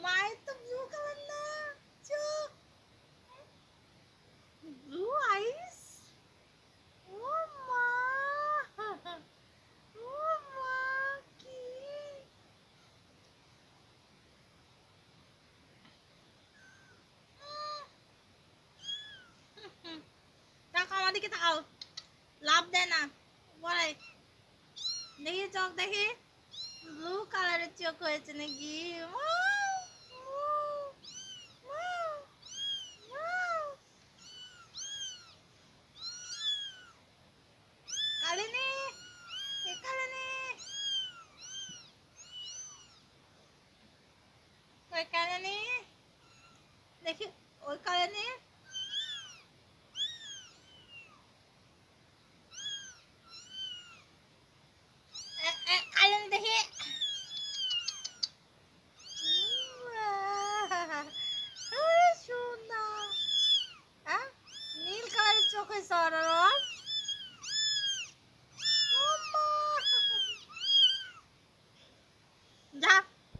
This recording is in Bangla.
মায়ের তো ব্লু কালার না, চোখ ব্লু আইস। ও মা, ও মা, কি তাকাও আমাদিকে, তাকাও, লাভ দেয় না বলে। দেখি চোখ দেখি, ব্লু কালারের চোখ হয়েছে নাকি? কালিনী, এ কালিনী, ওই কালিনী, দেখি ওই কালিনী। কালিনী দেখি। সোনা, নীল কালারের চোখ হয়েছে,